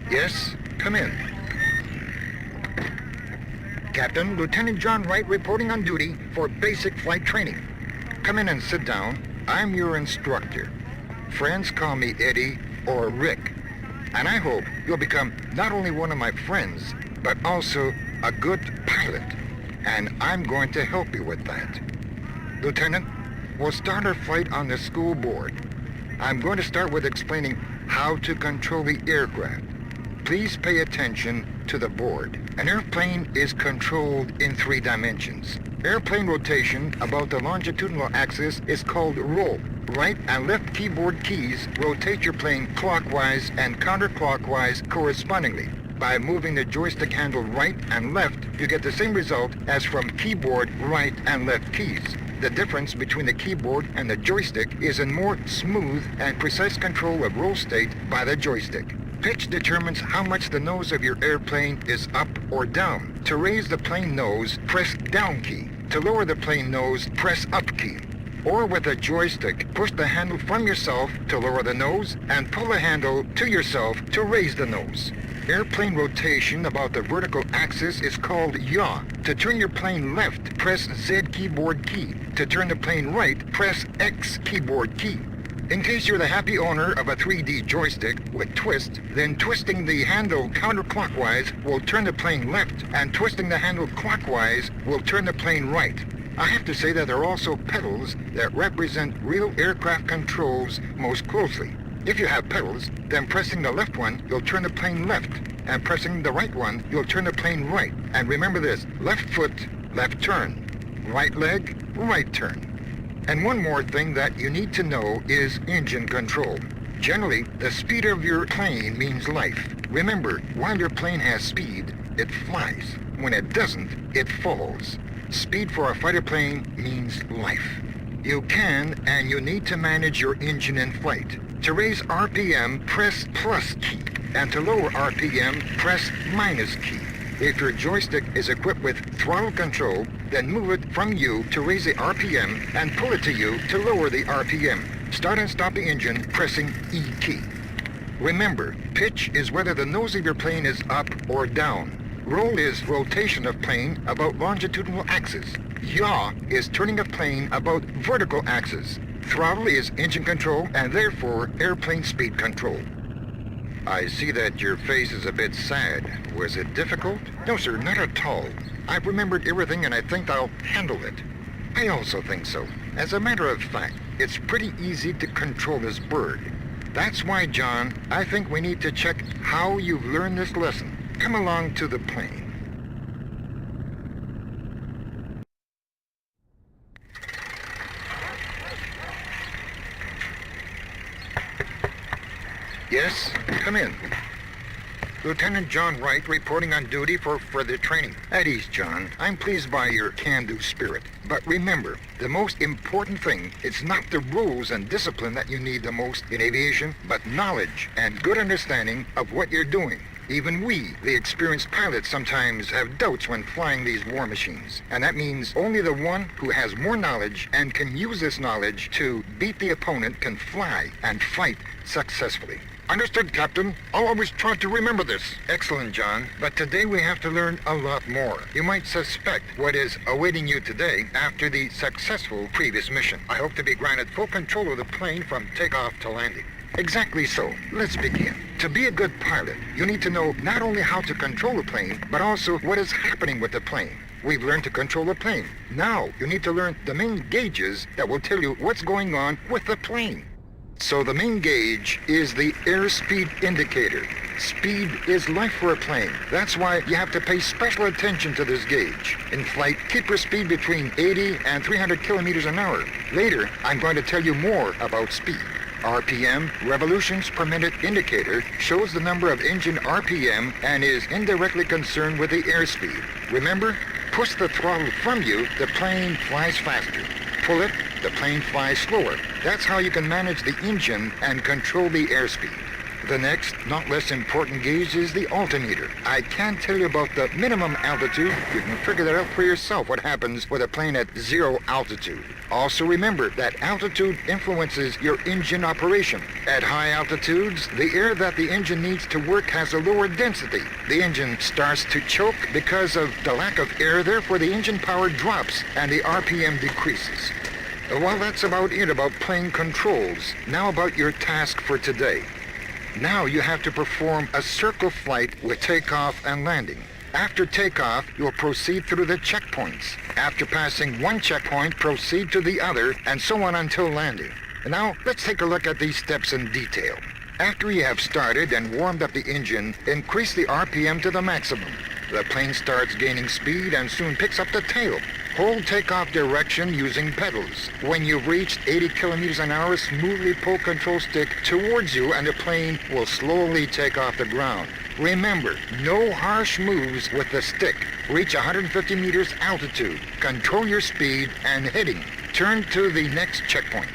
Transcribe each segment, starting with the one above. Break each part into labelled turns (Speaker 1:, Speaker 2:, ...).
Speaker 1: Yes, come in. Captain, Lieutenant John Wright reporting on duty for basic flight training. Come in and sit down. I'm your instructor. Friends call me Eddie or Rick. And I hope you'll become not only one of my friends, but also a good pilot. And I'm going to help you with that. Lieutenant, we'll start our flight on the school board. I'm going to start with explaining how to control the aircraft. Please pay attention to the board. An airplane is controlled in 3 dimensions. Airplane rotation about the longitudinal axis is called roll. Right and left keyboard keys rotate your plane clockwise and counterclockwise correspondingly. By moving the joystick handle right and left, you get the same result as from keyboard right and left keys. The difference between the keyboard and the joystick is in more smooth and precise control of roll state by the joystick. Pitch determines how much the nose of your airplane is up or down. To raise the plane nose, press down key. To lower the plane nose, press up key. Or with a joystick, push the handle from yourself to lower the nose and pull the handle to yourself to raise the nose. Airplane rotation about the vertical axis is called yaw. To turn your plane left, press Z keyboard key. To turn the plane right, press X keyboard key. In case you're the happy owner of a 3D joystick with twist, then twisting the handle counterclockwise will turn the plane left, and twisting the handle clockwise will turn the plane right. I have to say that there are also pedals that represent real aircraft controls most closely. If you have pedals, then pressing the left one, you'll turn the plane left, and pressing the right one, you'll turn the plane right. And remember this, left foot, left turn, right leg, right turn. And one more thing that you need to know is engine control. Generally, the speed of your plane means life. Remember, while your plane has speed, it flies. When it doesn't, it falls. Speed for a fighter plane means life. You can and you need to manage your engine in flight. To raise RPM, press plus key. And to lower RPM, press minus key. If your joystick is equipped with throttle control, then move it from you to raise the RPM and pull it to you to lower the RPM. Start and stop the engine pressing E key. Remember, pitch is whether the nose of your plane is up or down. Roll is rotation of plane about longitudinal axis. Yaw is turning a plane about vertical axis. Throttle is engine control and therefore airplane speed control. I see that your face is a bit sad. Was it difficult? No, sir, not at all. I've remembered everything and I think I'll handle it. I also think so. As a matter of fact, it's pretty easy to control this bird. That's why, John, I think we need to check how you've learned this lesson. Come along to the plane. Yes, come in. Lieutenant John Wright reporting on duty for further training. At ease, John. I'm pleased by your can-do spirit. But remember, the most important thing is not the rules and discipline that you need the most in aviation, but knowledge and good understanding of what you're doing. Even we, the experienced pilots, sometimes have doubts when flying these war machines. And that means only the one who has more knowledge and can use this knowledge to beat the opponent can fly and fight successfully. Understood, Captain. I'll always try to remember this. Excellent, John. But today we have to learn a lot more. You might suspect what is awaiting you today after the successful previous mission. I hope to be granted full control of the plane from takeoff to landing. Exactly so. Let's begin. To be a good pilot, you need to know not only how to control a plane, but also what is happening with the plane. We've learned to control the plane. Now, you need to learn the main gauges that will tell you what's going on with the plane. So the main gauge is the airspeed indicator. Speed is life for a plane. That's why you have to pay special attention to this gauge. In flight, keep your speed between 80 and 300 kilometers an hour. Later, I'm going to tell you more about speed. RPM, revolutions per minute indicator, shows the number of engine RPM and is indirectly concerned with the airspeed. Remember, push the throttle from you, the plane flies faster. Pull it, the plane flies slower. That's how you can manage the engine and control the airspeed. The next, not less important gauge is the altimeter. I can't tell you about the minimum altitude. You can figure that out for yourself, what happens with a plane at 0 altitude. Also remember that altitude influences your engine operation. At high altitudes, the air that the engine needs to work has a lower density. The engine starts to choke because of the lack of air, therefore the engine power drops and the RPM decreases. Well, that's about it about plane controls. Now about your task for today. Now you have to perform a circle flight with takeoff and landing. After takeoff, you'll proceed through the checkpoints. After passing one checkpoint, proceed to the other, and so on until landing. Now, let's take a look at these steps in detail. After you have started and warmed up the engine, increase the RPM to the maximum. The plane starts gaining speed and soon picks up the tail. Hold takeoff direction using pedals. When you've reached 80 kilometers an hour, smoothly pull control stick towards you and the plane will slowly take off the ground. Remember, no harsh moves with the stick. Reach 150 meters altitude. Control your speed and heading. Turn to the next checkpoint.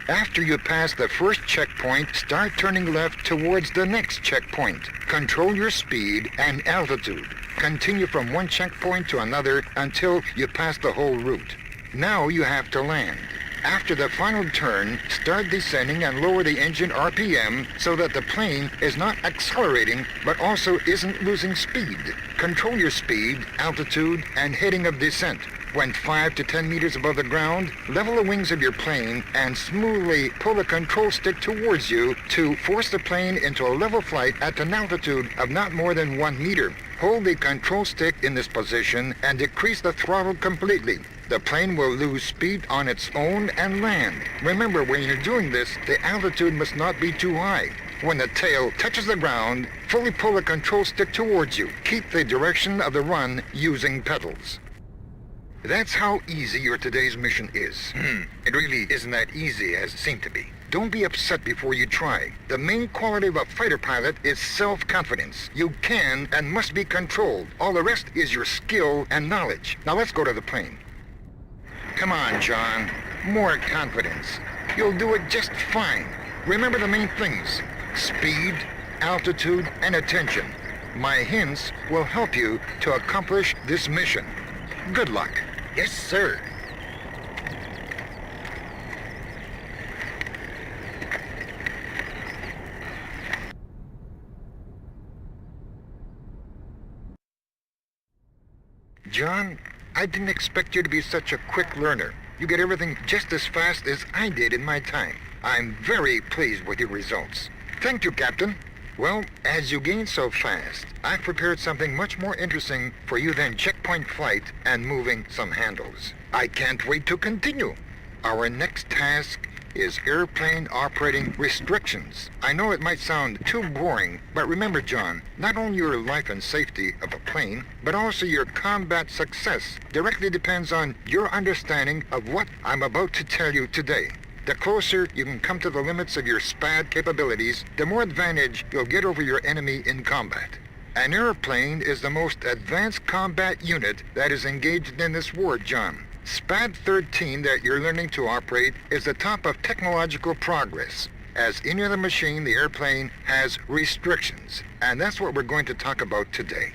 Speaker 1: After you pass the first checkpoint, start turning left towards the next checkpoint. Control your speed and altitude. Continue from one checkpoint to another until you pass the whole route. Now you have to land. After the final turn, start descending and lower the engine RPM so that the plane is not accelerating but also isn't losing speed. Control your speed, altitude, and heading of descent. When 5 to 10 meters above the ground, level the wings of your plane and smoothly pull the control stick towards you to force the plane into a level flight at an altitude of not more than 1 meter. Hold the control stick in this position and decrease the throttle completely. The plane will lose speed on its own and land. Remember, when you're doing this, the altitude must not be too high. When the tail touches the ground, fully pull the control stick towards you. Keep the direction of the run using pedals. That's how easy your today's mission is. It really isn't that easy as it seemed to be. Don't be upset before you try. The main quality of a fighter pilot is self-confidence. You can and must be controlled. All the rest is your skill and knowledge. Now let's go to the plane. Come on, John. More confidence. You'll do it just fine. Remember the main things: speed, altitude, and attention. My hints will help you to accomplish this mission. Good luck. Yes, sir. John, I didn't expect you to be such a quick learner. You get everything just as fast as I did in my time. I'm very pleased with your results. Thank you, Captain. Well, as you gain so fast, I've prepared something much more interesting for you than checkpoint flight and moving some handles. I can't wait to continue. Our next task is airplane operating restrictions. I know it might sound too boring, but remember, John, not only your life and safety of a plane, but also your combat success directly depends on your understanding of what I'm about to tell you today. The closer you can come to the limits of your SPAD capabilities, the more advantage you'll get over your enemy in combat. An airplane is the most advanced combat unit that is engaged in this war, John. SPAD 13 that you're learning to operate is the top of technological progress. As any other machine, the airplane has restrictions, and that's what we're going to talk about today.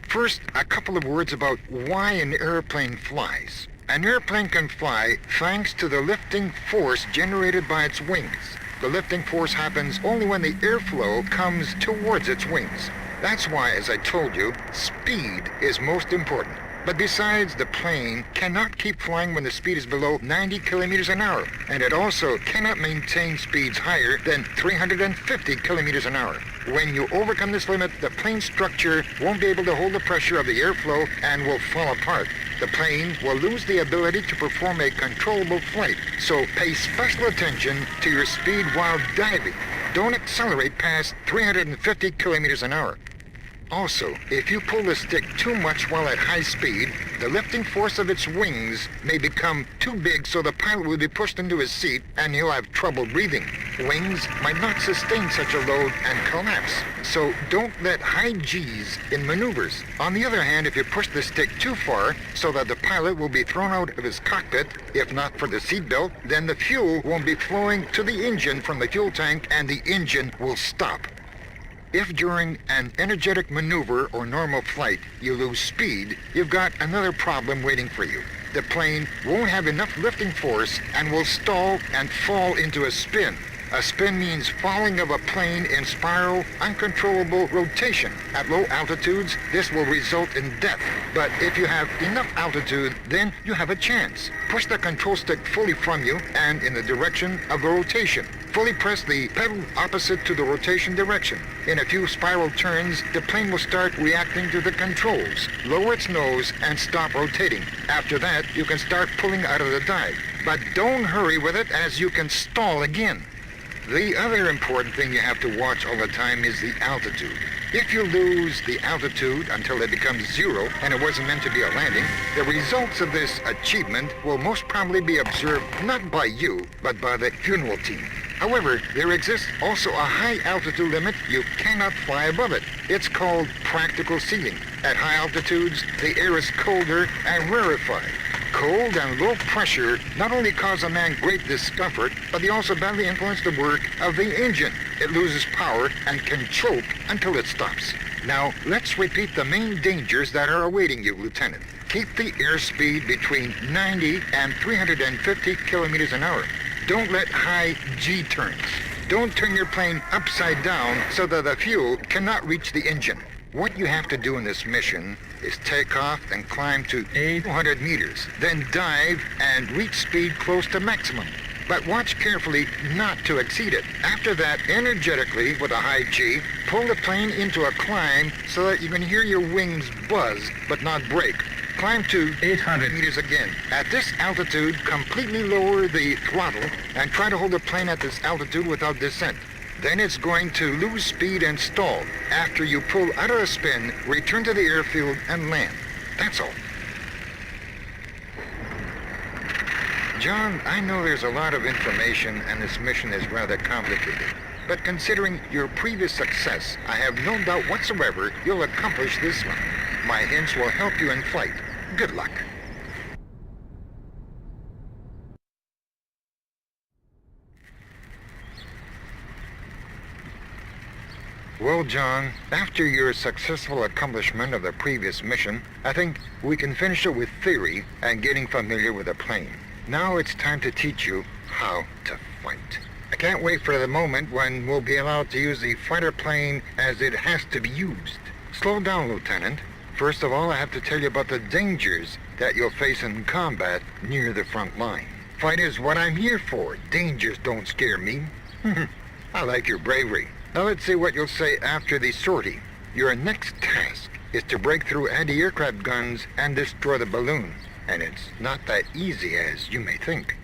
Speaker 1: First, a couple of words about why an airplane flies. An airplane can fly thanks to the lifting force generated by its wings. The lifting force happens only when the airflow comes towards its wings. That's why, as I told you, speed is most important. But besides, the plane cannot keep flying when the speed is below 90 kilometers an hour, and it also cannot maintain speeds higher than 350 kilometers an hour. When you overcome this limit, the plane structure won't be able to hold the pressure of the airflow and will fall apart. The plane will lose the ability to perform a controllable flight, so pay special attention to your speed while diving. Don't accelerate past 350 kilometers an hour. Also, if you pull the stick too much while at high speed, the lifting force of its wings may become too big so the pilot will be pushed into his seat and he'll have trouble breathing. Wings might not sustain such a load and collapse, so don't let high G's in maneuvers. On the other hand, if you push the stick too far so that the pilot will be thrown out of his cockpit, if not for the seatbelt, then the fuel won't be flowing to the engine from the fuel tank and the engine will stop. If during an energetic maneuver or normal flight you lose speed, you've got another problem waiting for you. The plane won't have enough lifting force and will stall and fall into a spin. A spin means falling of a plane in spiral, uncontrollable rotation. At low altitudes, this will result in death. But if you have enough altitude, then you have a chance. Push the control stick fully from you and in the direction of the rotation. Fully press the pedal opposite to the rotation direction. In a few spiral turns, the plane will start reacting to the controls. Lower its nose and stop rotating. After that, you can start pulling out of the dive. But don't hurry with it as you can stall again. The other important thing you have to watch all the time is the altitude. If you lose the altitude until it becomes zero and it wasn't meant to be a landing, the results of this achievement will most probably be observed not by you, but by the funeral team. However, there exists also a high altitude limit. You cannot fly above it. It's called practical ceiling. At high altitudes, the air is colder and rarefied. Cold and low pressure not only cause a man great discomfort, but they also badly influence the work of the engine. It loses power and can choke until it stops. Now, let's repeat the main dangers that are awaiting you, Lieutenant. Keep the airspeed between 90 and 350 kilometers an hour. Don't let high G turns. Don't turn your plane upside down so that the fuel cannot reach the engine. What you have to do in this mission is take off and climb to 800 meters, then dive and reach speed close to maximum. But watch carefully not to exceed it. After that, energetically, with a high G, pull the plane into a climb so that you can hear your wings buzz but not break. Climb to 800 meters again. At this altitude, completely lower the throttle and try to hold the plane at this altitude without descent. Then it's going to lose speed and stall. After you pull out of the spin, return to the airfield and land. That's all. John, I know there's a lot of information and this mission is rather complicated. But considering your previous success, I have no doubt whatsoever you'll accomplish this one. My hints will help you in flight. Good luck. Well, John, after your successful accomplishment of the previous mission, I think we can finish it with theory and getting familiar with the plane. Now it's time to teach you how to fight. I can't wait for the moment when we'll be allowed to use the fighter plane as it has to be used. Slow down, Lieutenant. First of all, I have to tell you about the dangers that you'll face in combat near the front line. Fight is what I'm here for. Dangers don't scare me. I like your bravery. Now let's see what you'll say after the sortie. Your next task is to break through anti-aircraft guns and destroy the balloon. And it's not that easy as you may think.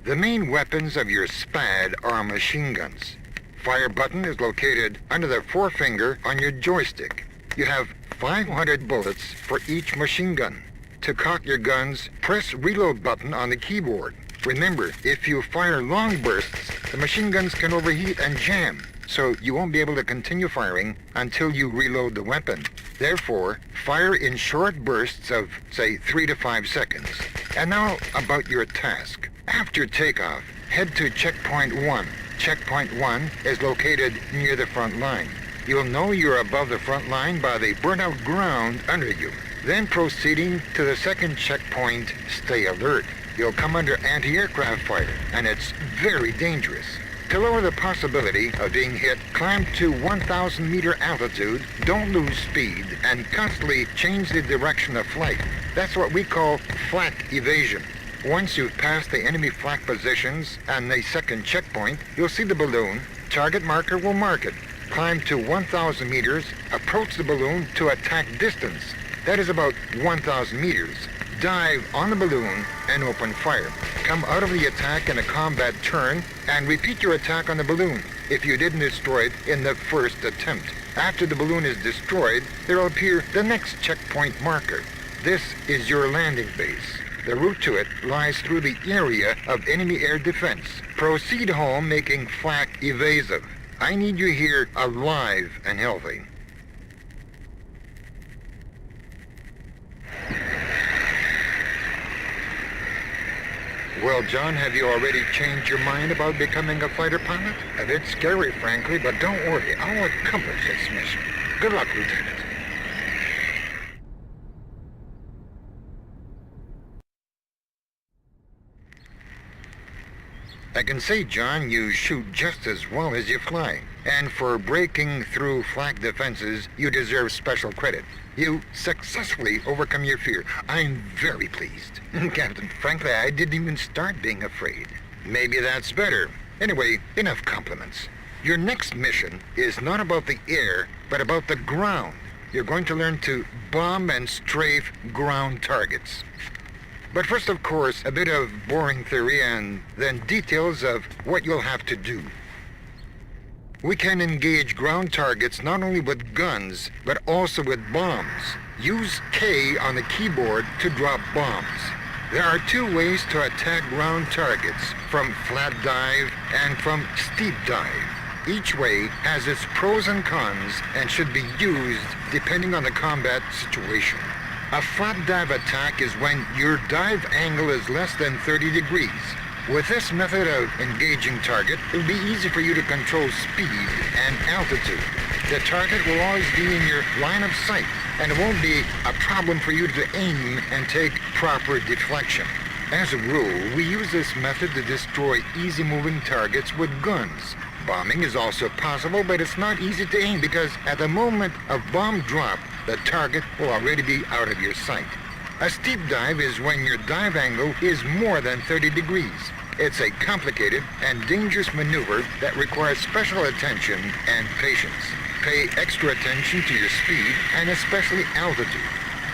Speaker 1: The main weapons of your SPAD are machine guns. Fire button is located under the forefinger on your joystick. You have 500 bullets for each machine gun. To cock your guns, press reload button on the keyboard. Remember, if you fire long bursts, the machine guns can overheat and jam, so you won't be able to continue firing until you reload the weapon. Therefore, fire in short bursts of, say, 3 to 5 seconds. And now about your task. After takeoff, head to Checkpoint 1. Checkpoint 1 is located near the front line. You'll know you're above the front line by the burnt-out ground under you. Then proceeding to the second checkpoint, stay alert. You'll come under anti-aircraft fire, and it's very dangerous. To lower the possibility of being hit, climb to 1,000 meter altitude, don't lose speed, and constantly change the direction of flight. That's what we call flak evasion. Once you've passed the enemy flak positions and the second checkpoint, you'll see the balloon. Target marker will mark it. Climb to 1,000 meters, approach the balloon to attack distance. That is about 1,000 meters. Dive on the balloon and open fire. Come out of the attack in a combat turn and repeat your attack on the balloon if you didn't destroy it in the first attempt. After the balloon is destroyed, there will appear the next checkpoint marker. This is your landing base. The route to it lies through the area of enemy air defense. Proceed home making flak evasive. I need you here alive and healthy. Well, John, have you already changed your mind about becoming a fighter pilot? A bit scary, frankly, but don't worry. I'll accomplish this mission. Good luck, Lieutenant. I can say, John, you shoot just as well as you fly. And for breaking through flak defenses, you deserve special credit. You successfully overcome your fear. I'm very pleased. Captain, frankly, I didn't even start being afraid. Maybe that's better. Anyway, enough compliments. Your next mission is not about the air, but about the ground. You're going to learn to bomb and strafe ground targets. But first, of course, a bit of boring theory and then details of what you'll have to do. We can engage ground targets not only with guns, but also with bombs. Use K on the keyboard to drop bombs. There are two ways to attack ground targets, from flat dive and from steep dive. Each way has its pros and cons and should be used depending on the combat situation. A flat dive attack is when your dive angle is less than 30 degrees. With this method of engaging target, it'll be easy for you to control speed and altitude. The target will always be in your line of sight, and it won't be a problem for you to aim and take proper deflection. As a rule, we use this method to destroy easy-moving targets with guns. Bombing is also possible, but it's not easy to aim because at the moment of bomb drop, the target will already be out of your sight. A steep dive is when your dive angle is more than 30 degrees. It's a complicated and dangerous maneuver that requires special attention and patience. Pay extra attention to your speed and especially altitude.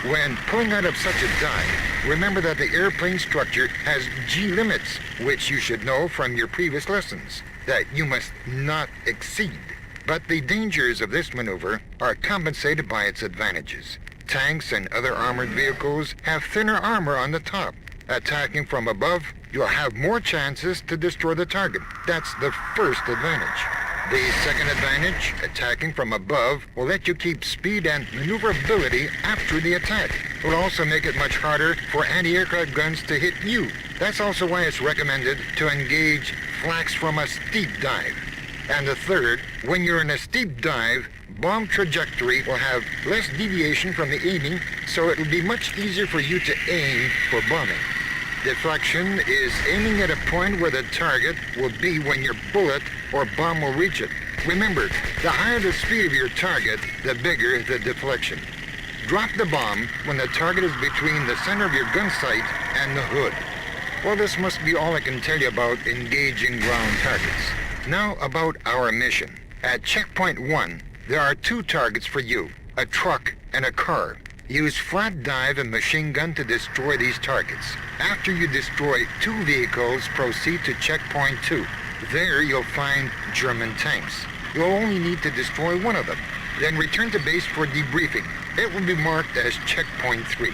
Speaker 1: When pulling out of such a dive, remember that the airplane structure has G limits, which you should know from your previous lessons, that you must not exceed. But the dangers of this maneuver are compensated by its advantages. Tanks and other armored vehicles have thinner armor on the top. Attacking from above, you'll have more chances to destroy the target. That's the first advantage. The second advantage, attacking from above, will let you keep speed and maneuverability after the attack. It will also make it much harder for anti-aircraft guns to hit you. That's also why it's recommended to engage flaks from a steep dive. And the third, when you're in a steep dive, bomb trajectory will have less deviation from the aiming, so it will be much easier for you to aim for bombing. Deflection is aiming at a point where the target will be when your bullet or bomb will reach it. Remember, the higher the speed of your target, the bigger the deflection. Drop the bomb when the target is between the center of your gun sight and the hood. Well, this must be all I can tell you about engaging ground targets. Now about our mission. At checkpoint 1, there are two targets for you, a truck and a car. Use flat dive and machine gun to destroy these targets. After you destroy two vehicles, proceed to checkpoint 2. There you'll find German tanks. You'll only need to destroy one of them. Then return to base for debriefing. It will be marked as checkpoint 3.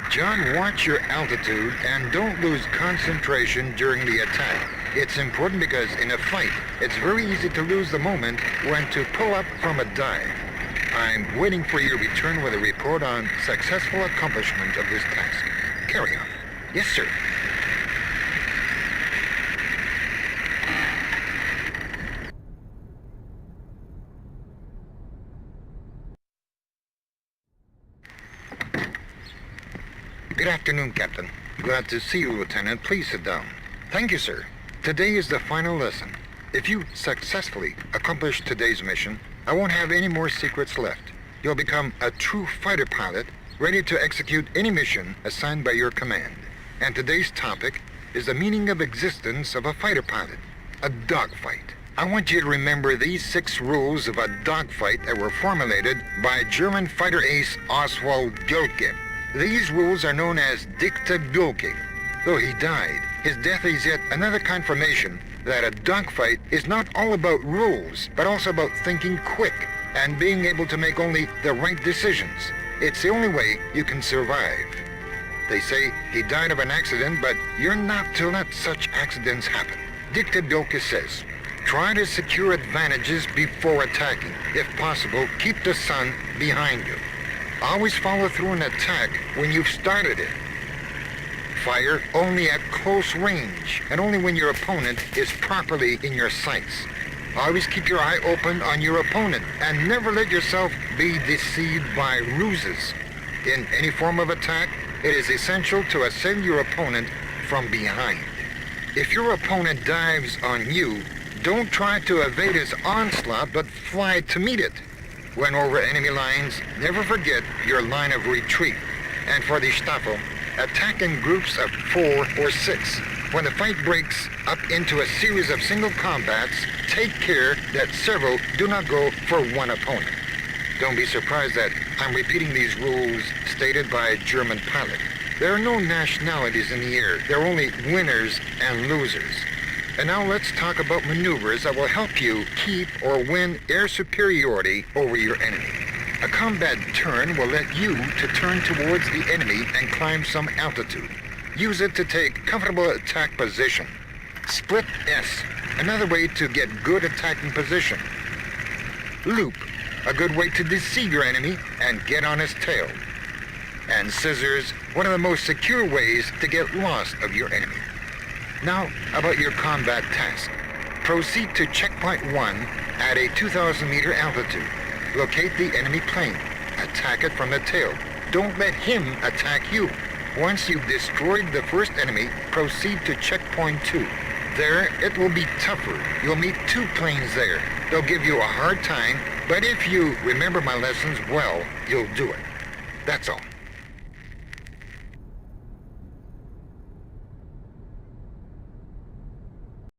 Speaker 1: John, watch your altitude and don't lose concentration during the attack. It's important because in a fight, it's very easy to lose the moment when to pull up from a dive. I'm waiting for your return with a report on successful accomplishment of this task. Carry on. Yes, sir. Good afternoon, Captain. Glad to see you, Lieutenant. Please sit down. Thank you, sir. Today is the final lesson. If you successfully accomplish today's mission, I won't have any more secrets left. You'll become a true fighter pilot, ready to execute any mission assigned by your command. And today's topic is the meaning of existence of a fighter pilot, a dogfight. I want you to remember these 6 rules of a dogfight that were formulated by German fighter ace Oswald Gülke. These rules are known as Dicta Gülke. Though he died, his death is yet another confirmation that a dogfight is not all about rules, but also about thinking quick. and being able to make only the right decisions. It's the only way you can survive. They say he died of an accident, but you're not to let such accidents happen. Dictadocus says, try to secure advantages before attacking. If possible, keep the sun behind you. Always follow through an attack when you've started it. Fire only at close range, and only when your opponent is properly in your sights. Always keep your eye open on your opponent, and never let yourself be deceived by ruses. In any form of attack, it is essential to assail your opponent from behind. If your opponent dives on you, don't try to evade his onslaught, but fly to meet it. When over enemy lines, never forget your line of retreat. And for the Staffel, attack in groups of 4 or 6. When the fight breaks up into a series of single combats, take care that several do not go for one opponent. Don't be surprised that I'm repeating these rules stated by a German pilot. There are no nationalities in the air. There are only winners and losers. And now let's talk about maneuvers that will help you keep or win air superiority over your enemy. A combat turn will let you to turn towards the enemy and climb some altitude. Use it to take comfortable attack position. Split S, another way to get good attacking position. Loop, a good way to deceive your enemy and get on his tail. And scissors, one of the most secure ways to get lost of your enemy. Now, about your combat task. Proceed to checkpoint 1 at a 2,000 meter altitude. Locate the enemy plane. Attack it from the tail. Don't let him attack you. Once you've destroyed the first enemy, proceed to checkpoint 2. There, it will be tougher. You'll meet 2 planes there. They'll give you a hard time, but if you remember my lessons well, you'll do it. That's all.